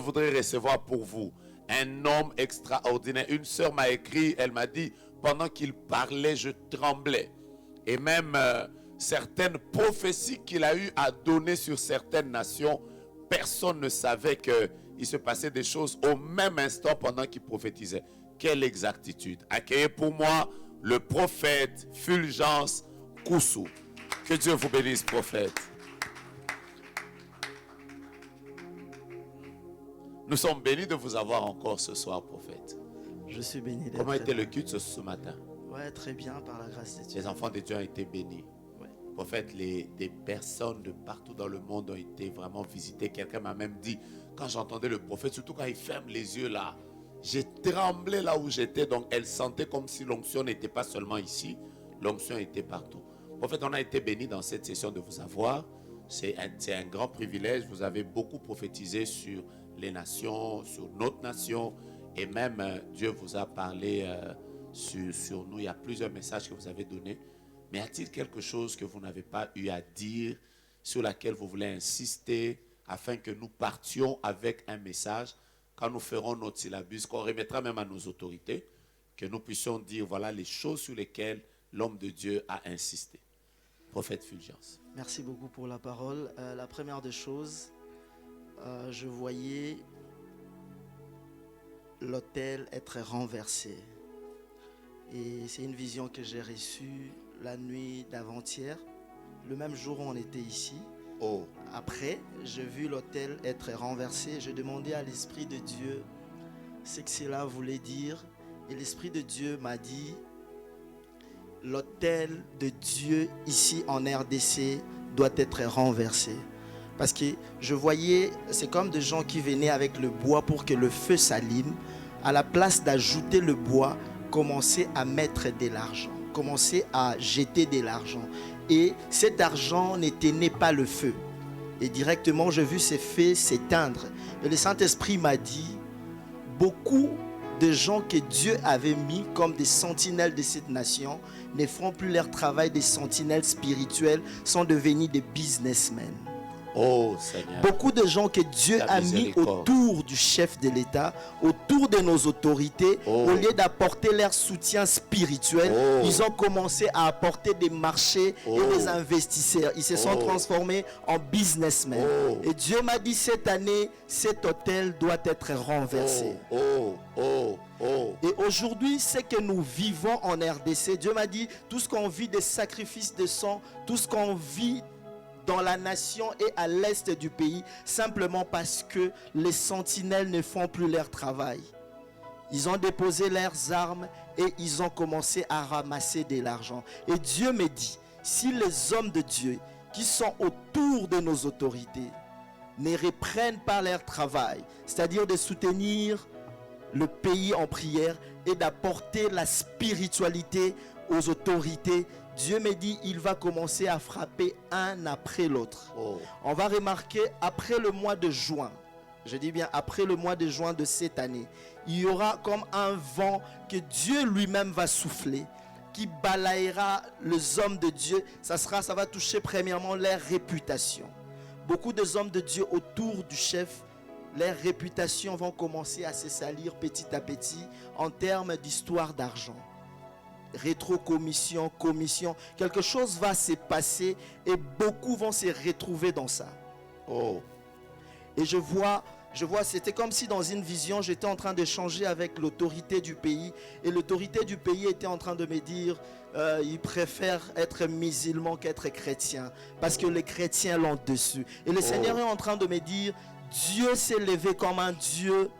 voudrais recevoir pour vous un homme extraordinaire. Une sœur m'a écrit, elle m'a dit, pendant qu'il parlait, je tremblais. Et même certaines prophéties qu'il a eu à donner sur certaines nations, personne ne savait qu'il se passait des choses au même instant pendant qu'il prophétisait. Quelle exactitude. Accueillez pour moi le prophète Fulgence Koussou. Que Dieu vous bénisse, prophète. Nous sommes bénis de vous avoir encore ce soir, prophète. Je suis béni. Comment était le culte ce matin? Ouais, très bien, par la grâce de Dieu. Les enfants de Dieu ont été bénis. Ouais. Prophète, des personnes de partout dans le monde ont été vraiment visitées. Quelqu'un m'a même dit, quand j'entendais le prophète, surtout quand il ferme les yeux là, j'ai tremblé là où j'étais. Donc elle sentait comme si l'onction n'était pas seulement ici, l'onction était partout. Prophète, on a été bénis dans cette session de vous avoir. C'est un grand privilège. Vous avez beaucoup prophétisé sur les nations, sur notre nation. Et même Dieu vous a parlé sur nous. Il y a plusieurs messages que vous avez donnés. Mais y a-t-il quelque chose que vous n'avez pas eu à dire, sur laquelle vous voulez insister, afin que nous partions avec un message, quand nous ferons notre syllabus, qu'on remettra même à nos autorités, que nous puissions dire, voilà les choses sur lesquelles l'homme de Dieu a insisté. Prophète Fulgence. Merci beaucoup pour la parole. La première des choses, je voyais l'autel être renversé. Et c'est une vision que j'ai reçue la nuit d'avant-hier, le même jour où on était ici. Oh. Après, j'ai vu l'autel être renversé. Je demandais à l'Esprit de Dieu ce que cela voulait dire. Et l'Esprit de Dieu m'a dit, l'autel de Dieu ici en RDC doit être renversé. Parce que je voyais, c'est comme des gens qui venaient avec le bois pour que le feu s'allume. À la place d'ajouter le bois, commencer à mettre de l'argent, commencer à jeter de l'argent. Et cet argent n'éteignait pas le feu. Et directement, j'ai vu ces feux s'éteindre. Et le Saint-Esprit m'a dit, beaucoup de gens que Dieu avait mis comme des sentinelles de cette nation ne feront plus leur travail des sentinelles spirituelles, sont devenus des businessmen. Oh Seigneur. Beaucoup de gens que Dieu a mis autour du chef de l'État, autour de nos autorités, au lieu d'apporter leur soutien spirituel, ils ont commencé à apporter des marchés et des investisseurs. Ils se sont transformés en businessmen. Et Dieu m'a dit cette année, cet autel doit être renversé. Et aujourd'hui, ce que nous vivons en RDC, Dieu m'a dit, tout ce qu'on vit des sacrifices de sang, tout ce qu'on vit dans la nation et à l'est du pays, simplement parce que les sentinelles ne font plus leur travail. Ils ont déposé leurs armes et ils ont commencé à ramasser de l'argent. Et Dieu me dit, si les hommes de Dieu qui sont autour de nos autorités ne reprennent pas leur travail, c'est-à-dire de soutenir le pays en prière et d'apporter la spiritualité aux autorités, Dieu me dit, il va commencer à frapper un après l'autre. On va remarquer, après le mois de juin, je dis bien après le mois de juin de cette année, il y aura comme un vent que Dieu lui-même va souffler, qui balayera les hommes de Dieu. Ça va toucher premièrement leur réputation. Beaucoup des hommes de Dieu autour du chef, leurs réputations vont commencer à se salir petit à petit en termes d'histoire d'argent. Rétrocommission, commission, quelque chose va se passer et beaucoup vont se retrouver dans ça. Et je vois, c'était comme si dans une vision, j'étais en train d'échanger avec l'autorité du pays et l'autorité du pays était en train de me dire, ils préfèrent être musulmans qu'être chrétiens parce que les chrétiens l'ont dessus. Et le Seigneur est en train de me dire, Dieu s'est levé comme un Dieu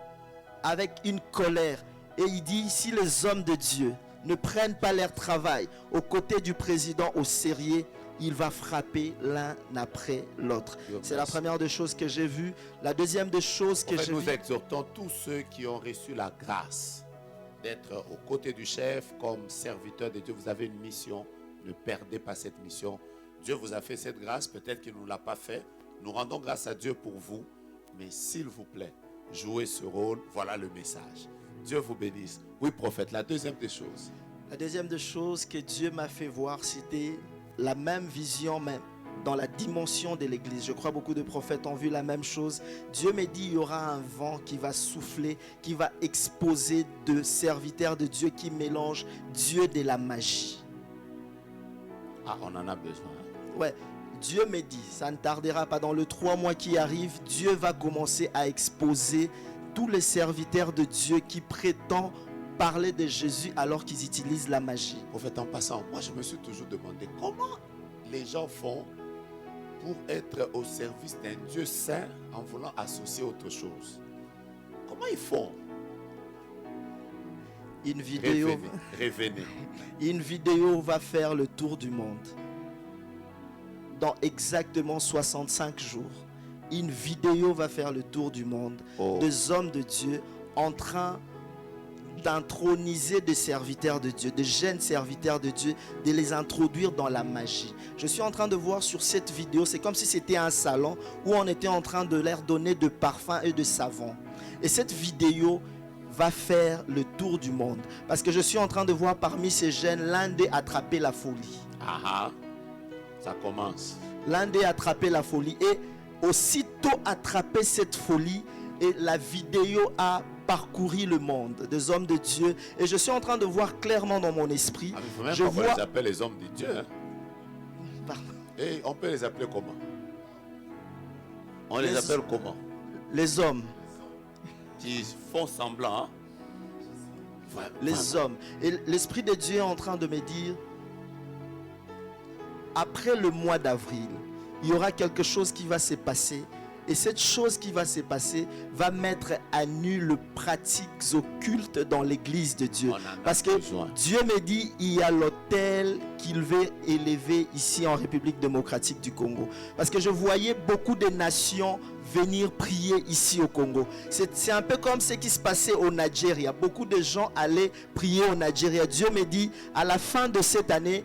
avec une colère et il dit, si les hommes de Dieu ne prennent pas leur travail aux côtés du président au sérieux, il va frapper l'un après l'autre. C'est la première des choses que j'ai vues. La deuxième des choses que j'ai vues. Nous exhortons tous ceux qui ont reçu la grâce d'être aux côtés du chef comme serviteurs de Dieu. Vous avez une mission, ne perdez pas cette mission. Dieu vous a fait cette grâce, peut-être qu'il ne nous l'a pas fait. Nous rendons grâce à Dieu pour vous, mais s'il vous plaît, jouez ce rôle, voilà le message. Dieu vous bénisse. Oui, prophète, la deuxième des choses. La deuxième des choses que Dieu m'a fait voir, c'était la même vision, dans la dimension de l'église. Je crois beaucoup de prophètes ont vu la même chose. Dieu me dit, il y aura un vent qui va souffler, qui va exposer de serviteurs de Dieu qui mélangent Dieu de la magie. Ah, on en a besoin. Ouais, Dieu me dit, ça ne tardera pas, dans les 3 mois qui arrivent, Dieu va commencer à exposer tous les serviteurs de Dieu qui prétendent parler de Jésus alors qu'ils utilisent la magie. Prophète, en passant, moi je me suis toujours demandé comment les gens font pour être au service d'un Dieu saint en voulant associer autre chose. Comment ils font? Une vidéo, Revenez. Une vidéo va faire le tour du monde. Dans exactement 65 jours. Une vidéo va faire le tour du monde. Des hommes de Dieu en train d'introniser des serviteurs de Dieu, des jeunes serviteurs de Dieu, de les introduire dans la magie. Je suis en train de voir sur cette vidéo, c'est comme si c'était un salon où on était en train de leur donner de parfums et de savons. Et cette vidéo va faire le tour du monde. Parce que je suis en train de voir parmi ces jeunes, l'un d'eux attraper la folie. Ah, ça commence. L'un d'eux attraper la folie. Et aussitôt attraper cette folie, et la vidéo a parcouru le monde des hommes de Dieu. Et je suis en train de voir clairement dans mon esprit. Ah, mais je vois... On les appelle les hommes de Dieu. Hein? Et on peut les appeler comment? On les appelle comment? Les hommes. Qui font semblant. Hein? Les hommes. Et l'Esprit de Dieu est en train de me dire, après le mois d'avril, il y aura quelque chose qui va se passer. Et cette chose qui va se passer va mettre à nu les pratiques occultes dans l'église de Dieu. Parce que Dieu me dit, il y a l'autel qu'il veut élever ici en République démocratique du Congo. Parce que je voyais beaucoup de nations venir prier ici au Congo. C'est un peu comme ce qui se passait au Nigeria. Beaucoup de gens allaient prier au Nigeria. Dieu me dit, à la fin de cette année,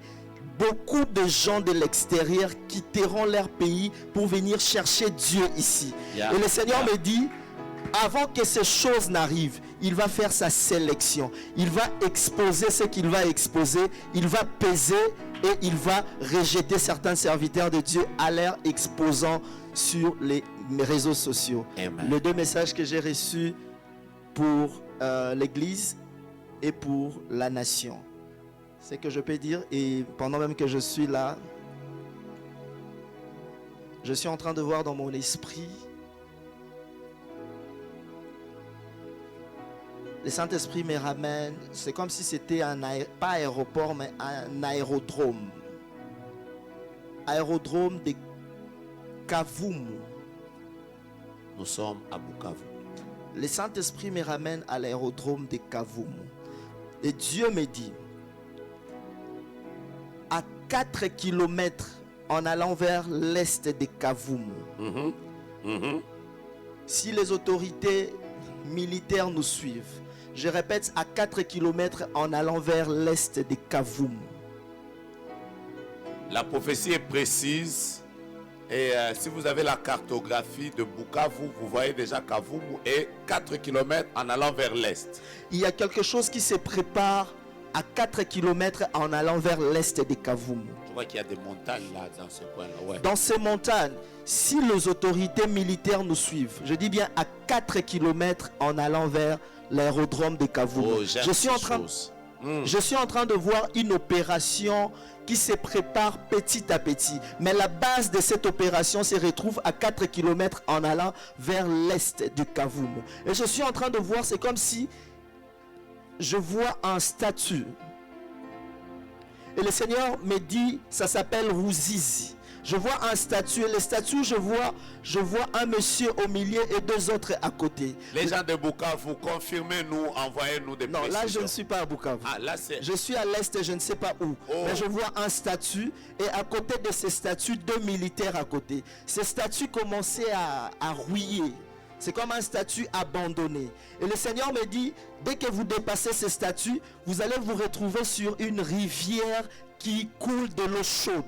beaucoup de gens de l'extérieur quitteront leur pays pour venir chercher Dieu ici. Et le Seigneur me dit, avant que ces choses n'arrivent, il va faire sa sélection. Il va exposer ce qu'il va exposer. Il va peser et il va rejeter certains serviteurs de Dieu à l'air exposant sur les réseaux sociaux. Amen. Les 2 messages que j'ai reçus pour l'église et pour la nation. C'est que je peux dire, et pendant même que je suis là, je suis en train de voir dans mon esprit le Saint-Esprit me ramène, c'est comme si c'était pas aéroport, mais un aérodrome. Aérodrome de Kavumu. Nous sommes à Bukavu. Le Saint-Esprit me ramène à l'aérodrome de Kavumu. Et Dieu me dit, à 4 km en allant vers l'est de Kavumu, si les autorités militaires nous suivent, je répète, à 4 km en allant vers l'est de Kavumu. La prophétie est précise. Et si vous avez la cartographie de Bukavu, vous voyez déjà Kavumu est 4 km en allant vers l'est. Il y a quelque chose qui se prépare à 4 km en allant vers l'est de Kavumu. Je vois qu'il y a des montagnes là dans ce coin-là. Ouais. Dans ces montagnes, si les autorités militaires nous suivent, je dis bien à 4 km en allant vers l'aérodrome de Kavumu. Je suis en train de voir une opération qui se prépare petit à petit. Mais la base de cette opération se retrouve à 4 km en allant vers l'est du Kavumu. Et je suis en train de voir, c'est comme si je vois un statut. Et le Seigneur me dit, ça s'appelle Ruzizi. Je vois un statut. Et le statut, je vois un monsieur au milieu et 2 autres à côté. Les gens de Bukavu, confirmez-nous, envoyez-nous des précisions. Non, là je ne suis pas à Bukavu. Ah, là, c'est... Je suis à l'est et je ne sais pas où. Mais je vois un statut et à côté de ces statuts, 2 militaires à côté. Ces statuts commençaient à rouiller. C'est comme un statut abandonné. Et le Seigneur me dit, dès que vous dépassez ces statuts, vous allez vous retrouver sur une rivière qui coule de l'eau chaude.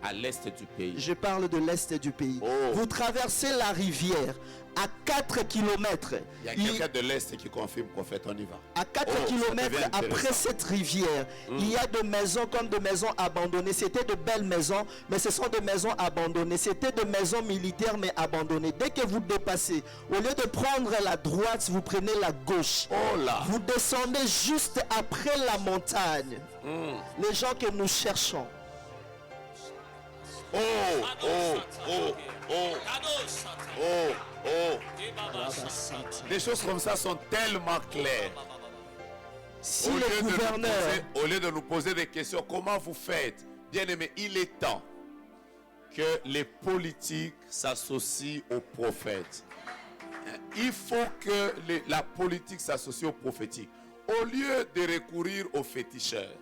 À l'est du pays. Je parle de l'est du pays. Vous traversez la rivière à 4 km. Il y a quelqu'un de l'est qui confirme, prophète, on y va. À 4 km après cette rivière, il y a des maisons comme des maisons abandonnées. C'était de belles maisons, mais ce sont des maisons abandonnées. C'était des maisons militaires, mais abandonnées. Dès que vous dépassez, au lieu de prendre la droite, vous prenez la gauche. Vous descendez juste après la montagne. Les gens que nous cherchons. Des choses comme ça sont tellement claires. Si le gouverneur, au lieu de nous poser des questions, comment vous faites? Bien aimé, il est temps que les politiques s'associent aux prophètes. Il faut que la politique s'associe aux prophétiques. Au lieu de recourir aux féticheurs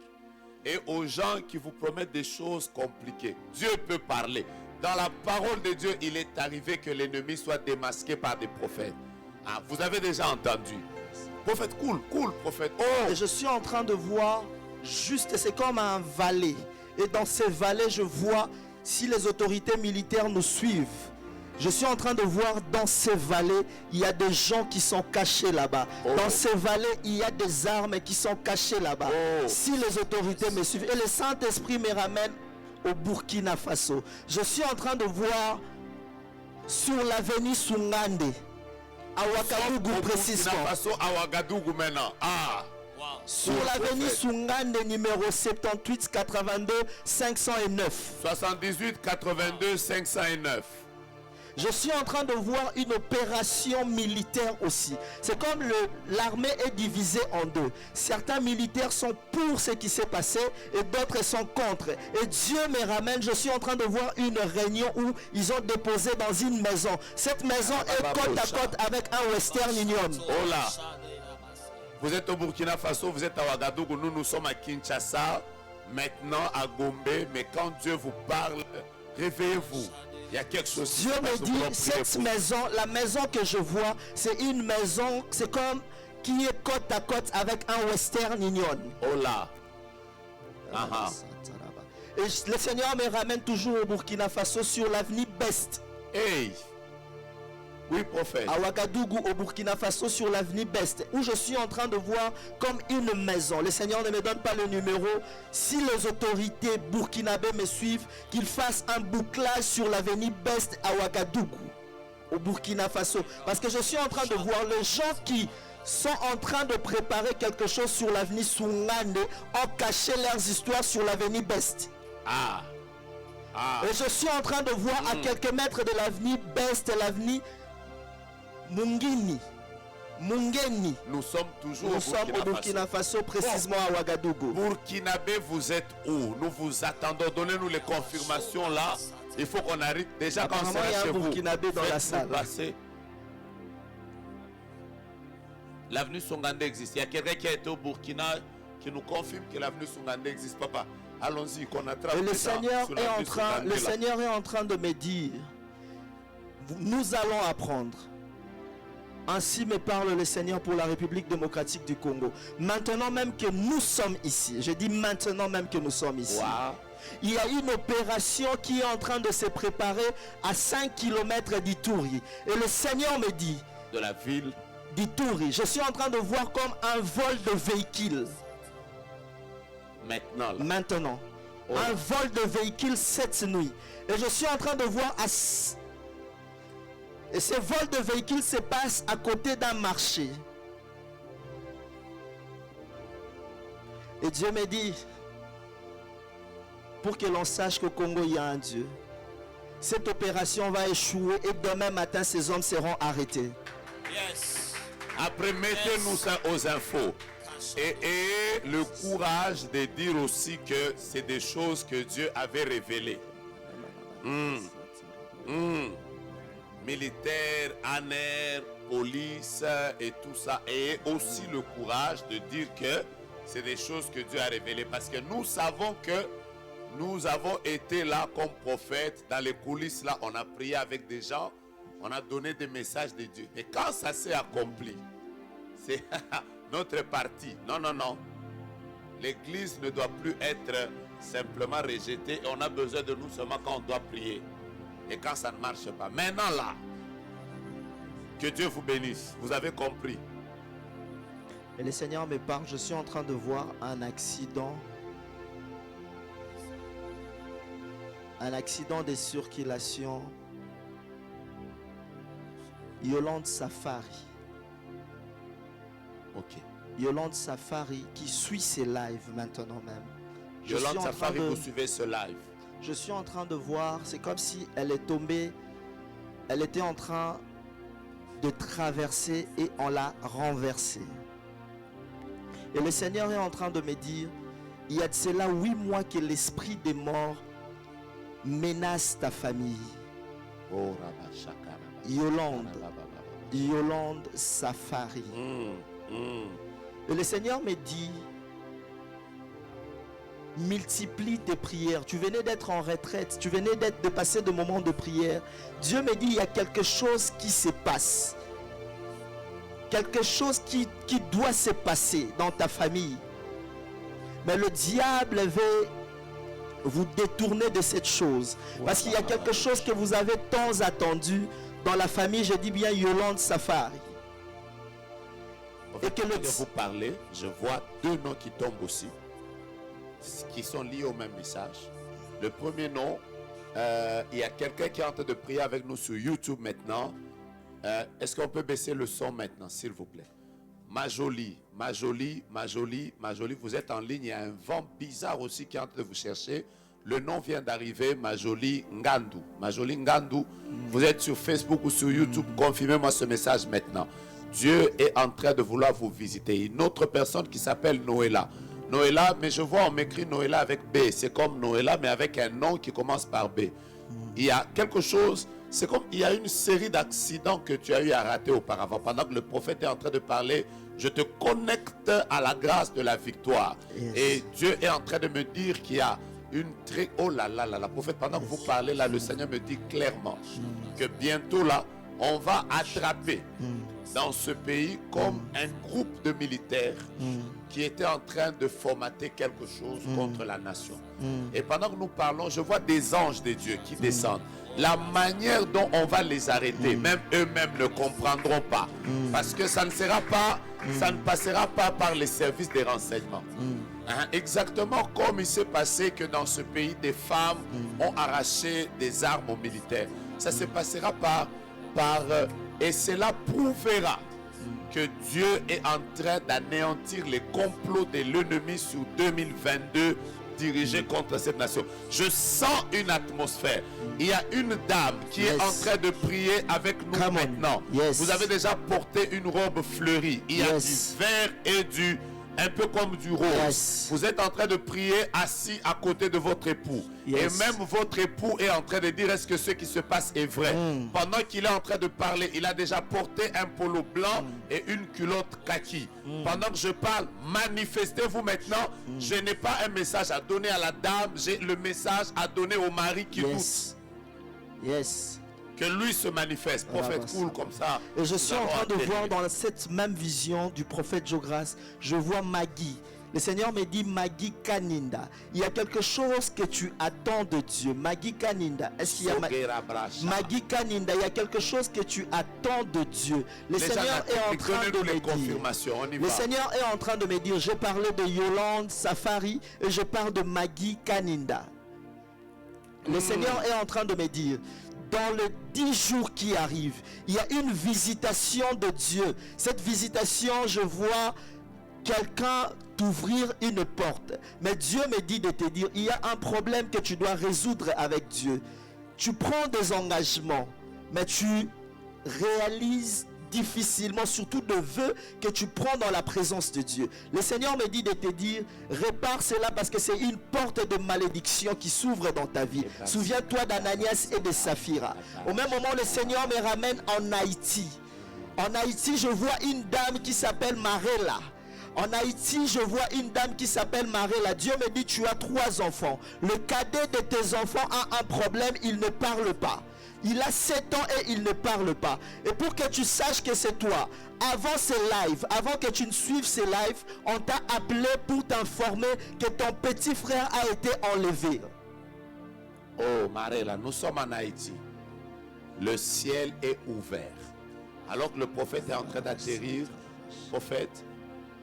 et aux gens qui vous promettent des choses compliquées, Dieu peut parler. Dans la parole de Dieu, il est arrivé que l'ennemi soit démasqué par des prophètes. Ah, vous avez déjà entendu. Prophète, cool, prophète. Et je suis en train de voir, juste, c'est comme un valet. Et dans ces valets, je vois, si les autorités militaires nous suivent, je suis en train de voir dans ces vallées, il y a des gens qui sont cachés là-bas. Dans ces vallées, il y a des armes qui sont cachées là-bas. Si les autorités me suivent, et le Saint-Esprit me ramène au Burkina Faso. Je suis en train de voir sur l'avenue Sungande, à Ouagadougou précisément. Burkina Faso, à Ouagadougou maintenant. Sur l'avenue Sungande numéro 78 82 509. 78 82 509. Je suis en train de voir une opération militaire aussi. C'est comme l'armée est divisée en deux. Certains militaires sont pour ce qui s'est passé et d'autres sont contre. Et Dieu me ramène, je suis en train de voir une réunion où ils ont déposé dans une maison. Cette maison est côte à côte avec un Western Union. Oh là! Vous êtes au Burkina Faso, vous êtes à Ouagadougou, nous sommes à Kinshasa, maintenant à Gombe. Mais quand Dieu vous parle, réveillez-vous. Il y a quelque chose. Dieu me dit, cette maison, la maison que je vois, c'est une maison, c'est comme qui est côte à côte avec un Western Union. Oh là. Et le Seigneur me ramène toujours au Burkina Faso sur l'avenue Best. Hey. Oui, prophète. À Ouagadougou, au Burkina Faso, sur l'avenue Best, où je suis en train de voir comme une maison. Le Seigneur ne me donne pas le numéro. Si les autorités burkinabées me suivent, qu'ils fassent un bouclage sur l'avenue Best à Ouagadougou, au Burkina Faso. Parce que je suis en train de voir les gens qui sont en train de préparer quelque chose sur l'avenue Sungande ont caché leurs histoires sur l'avenue Best. Et je suis en train de voir à quelques mètres de l'avenue Best, l'avenue Mungeni. Nous sommes toujours au Burkina Faso, précisément à Ouagadougou. Burkinabé, vous êtes où? Nous vous attendons. Donnez-nous les confirmations là. Il faut qu'on arrive. Déjà, quand on sera chez vous, Burkinabé dans la salle. L'avenue Sungande existe. Il y a quelqu'un qui a été au Burkina qui nous confirme que l'avenue Sungande existe. Papa, allons-y, qu'on attrape. Et le Seigneur est en train de me dire, nous allons apprendre. Ainsi me parle le Seigneur pour la République démocratique du Congo. Maintenant même que nous sommes ici, je dis maintenant même que nous sommes ici. Wow. Il y a une opération qui est en train de se préparer à 5 km d'Ituri. Et le Seigneur me dit, de la ville d'Ituri, je suis en train de voir comme un vol de véhicules. Maintenant. Un vol de véhicules cette nuit. Et je suis en train de voir et ce vol de véhicules se passe à côté d'un marché. Et Dieu me dit, pour que l'on sache qu'au Congo il y a un Dieu, cette opération va échouer et demain matin ces hommes seront arrêtés. Yes. Après, mettez-nous ça aux infos. Et ayez le courage de dire aussi que c'est des choses que Dieu avait révélées. Militaires, ANER, police et tout ça. Ayez aussi le courage de dire que c'est des choses que Dieu a révélées. Parce que nous savons que nous avons été là comme prophètes. Dans les coulisses là, on a prié avec des gens. On a donné des messages de Dieu. Mais quand ça s'est accompli, c'est notre parti. Non. L'église ne doit plus être simplement rejetée. Et on a besoin de nous seulement quand on doit prier. Et quand ça ne marche pas. Maintenant là, que Dieu vous bénisse. Vous avez compris. Et le Seigneur me parle, je suis en train de voir un accident. Un accident de circulation. Yolande Safari. Ok. Yolande Safari qui suit ses lives maintenant même. Yolande Safari, vous suivez ce live. Je suis en train de voir, c'est comme si elle est tombée, elle était en train de traverser et on l'a renversée. Et le Seigneur est en train de me dire, il y a de cela 8 mois que l'esprit des morts menace ta famille. Yolande Safari. Et le Seigneur me dit, multiplie tes prières. Tu venais d'être en retraite, tu venais de passer de moments de prière. Dieu me dit, il y a quelque chose qui se passe. Quelque chose qui doit se passer dans ta famille. Mais le diable veut vous détourner de cette chose. Parce qu'il y a quelque chose que vous avez tant attendu dans la famille. Je dis bien Yolande Safari. Et que vous parlez, je vois 2 noms qui tombent aussi, qui sont liés au même message. Le premier nom, il y a quelqu'un qui est en train de prier avec nous sur YouTube maintenant. Est-ce qu'on peut baisser le son maintenant, s'il vous plaît? Ma jolie, vous êtes en ligne. Il y a un vent bizarre aussi qui est en train de vous chercher. Le nom vient d'arriver, ma jolie Ngandou. Ma jolie Ngandou, vous êtes sur Facebook ou sur YouTube. Confirmez-moi ce message maintenant. Dieu est en train de vouloir vous visiter. Une autre personne qui s'appelle Noëlla. Noëlla, mais je vois, on m'écrit Noëlla avec B. C'est comme Noëlla, mais avec un nom qui commence par B. Il y a quelque chose, c'est comme il y a une série d'accidents que tu as eu à rater auparavant. Pendant que le prophète est en train de parler, je te connecte à la grâce de la victoire. Yes. Et Dieu est en train de me dire qu'il y a une très... Oh là là là, la prophète, pendant que vous parlez là, le Seigneur me dit clairement que bientôt là, on va attraper dans ce pays comme un groupe de militaires qui étaient en train de formater quelque chose contre la nation. Et pendant que nous parlons, je vois des anges de Dieu qui descendent. La manière dont on va les arrêter, même eux-mêmes ne comprendront pas. Parce que ça ne sera pas, ça ne passera pas par les services des renseignements. Exactement comme il s'est passé que dans ce pays, des femmes ont arraché des armes aux militaires. Ça se passera et cela prouvera que Dieu est en train d'anéantir les complots de l'ennemi sur 2022 dirigés contre cette nation. Je sens une atmosphère. Il y a une dame qui est en train de prier avec nous maintenant. Vous avez déjà porté une robe fleurie. Il y a du vert et un peu comme du rose. Vous êtes en train de prier assis à côté de votre époux. Et même votre époux est en train de dire est-ce que ce qui se passe est vrai. Pendant qu'il est en train de parler, il a déjà porté un polo blanc et une culotte kaki. Pendant que je parle, manifestez-vous maintenant. Je n'ai pas un message à donner à la dame, j'ai le message à donner au mari qui doute. Que lui se manifeste, prophète cool comme ça. Et je suis en train de voir dans cette même vision du prophète Jogras, je vois Maggie. Le Seigneur me dit Maggie Kaninda. Il y a quelque chose que tu attends de Dieu. Maggie Kaninda. Est-ce qu'il y a Maggie Kaninda? Il y a quelque chose que tu attends de Dieu. Le Seigneur est en train de me dire. Le Seigneur est en train de me dire. J'ai parlé de Yolande Safari et je parle de Maggie Kaninda. Le Seigneur est en train de me dire. Dans les 10 jours qui arrivent, il y a une visitation de Dieu. Cette visitation, je vois quelqu'un t'ouvrir une porte. Mais Dieu me dit de te dire, il y a un problème que tu dois résoudre avec Dieu. Tu prends des engagements, mais tu réalises difficilement, surtout de vœux que tu prends dans la présence de Dieu. Le Seigneur me dit de te dire, répare cela parce que c'est une porte de malédiction qui s'ouvre dans ta vie. Souviens-toi d'Ananias et de Saphira. Au même moment, le Seigneur me ramène en Haïti. En Haïti, je vois une dame qui s'appelle Marella. En Haïti, je vois une dame qui s'appelle Marella. Dieu me dit, tu as 3 enfants. Le cadet de tes enfants a un problème, il ne parle pas. Il a 7 ans et il ne parle pas. Et pour que tu saches que c'est toi, avant ces lives, avant que tu ne suives ces lives, on t'a appelé pour t'informer que ton petit frère a été enlevé. Oh, Marella, nous sommes en Haïti. Le ciel est ouvert. Alors que le prophète est en train d'atterrir, prophète,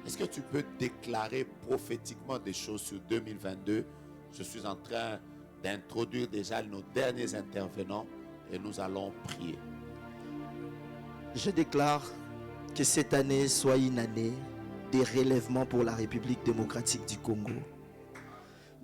est-ce que tu peux déclarer prophétiquement des choses sur 2022? Je suis en train d'introduire déjà nos derniers intervenants et nous allons prier. Je déclare que cette année soit une année de relèvement pour la République démocratique du Congo.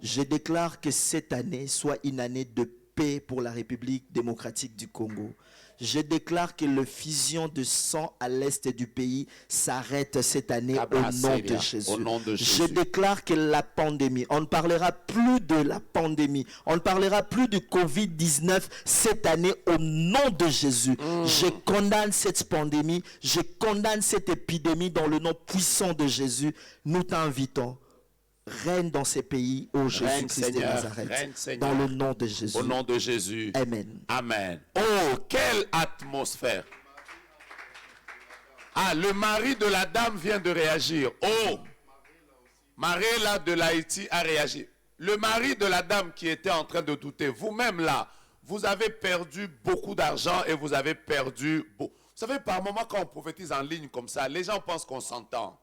Je déclare que cette année soit une année de paix pour la République démocratique du Congo. Je déclare que le fusion de sang à l'est du pays s'arrête cette année au nom de Jésus. Au nom de Jésus. Je déclare que la pandémie, on ne parlera plus de la pandémie, on ne parlera plus du Covid-19 cette année au nom de Jésus. Je condamne cette pandémie, je condamne cette épidémie dans le nom puissant de Jésus. Nous t'invitons. Règne dans ces pays, ô Jésus-Christ de Nazareth, dans le nom de Jésus. Au nom de Jésus. Amen. Amen. Oh, quelle atmosphère. Ah, le mari de la dame vient de réagir. Oh, Marella de l'Haïti a réagi. Le mari de la dame qui était en train de douter, vous-même là, vous avez perdu beaucoup d'argent et vous avez perdu... Vous savez, par moment, quand on prophétise en ligne comme ça, les gens pensent qu'on s'entend.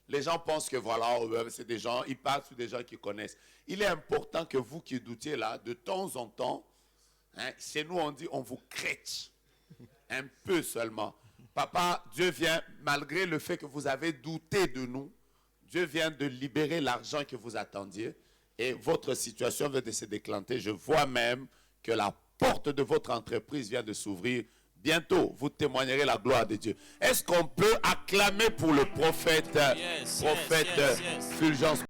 Les gens pensent que voilà, c'est des gens, ils parlent sur des gens qui connaissent. Il est important que vous qui doutiez là, de temps en temps, hein, chez nous on dit on vous crête. Un peu seulement. Papa, Dieu vient, malgré le fait que vous avez douté de nous, Dieu vient de libérer l'argent que vous attendiez et votre situation vient de se déclencher. Je vois même que la porte de votre entreprise vient de s'ouvrir. Bientôt, vous témoignerez la gloire de Dieu. Est-ce qu'on peut acclamer pour le prophète, Fulgence?